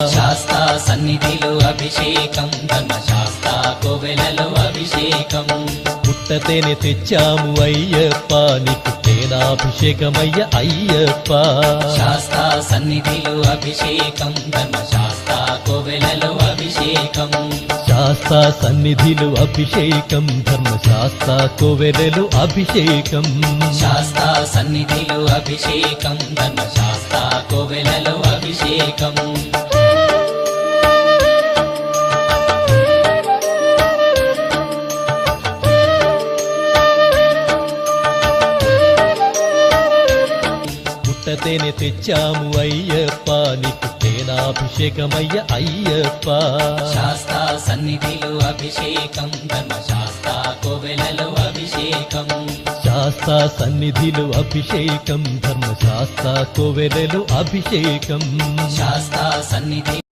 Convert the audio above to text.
శాస్తా సన్నిధిలో అభిషేకం, ధర్మశాస్తా కోవెలలో అభిషేకం. పుట్టతేనే తెచ్చాము అయ్యప్ప, నీకు తేనాభిషేకమయ్య అయ్యప్ప. శాస్తా సన్నిధిలో అభిషేకం, ధర్మశాస్తా కోవెలలో అభిషేకం. శాస్తా సన్నిధిలో అభిషేకం, ధర్మశాస్తా కోవెలలో అభిషేకం. శాస్తా సన్నిధిలో అభిషేకం, ధర్మశాస్తా కోవెలలో అభిషేకం. పుట్టతేనే తెచ్చాము అయ్యప్ప, నీకు తేనాభిషేకమయ్య అయ్యప్ప. శాస్తా సన్నిధిలో అభిషేకం, ధర్మశాస్తా కోవెలలో అభిషేకం. శాస్తా సన్నిధిలో అభిషేకం, ధర్మశాస్తా కోవెలలో అభిషేకం. శాస్తా సన్నిధి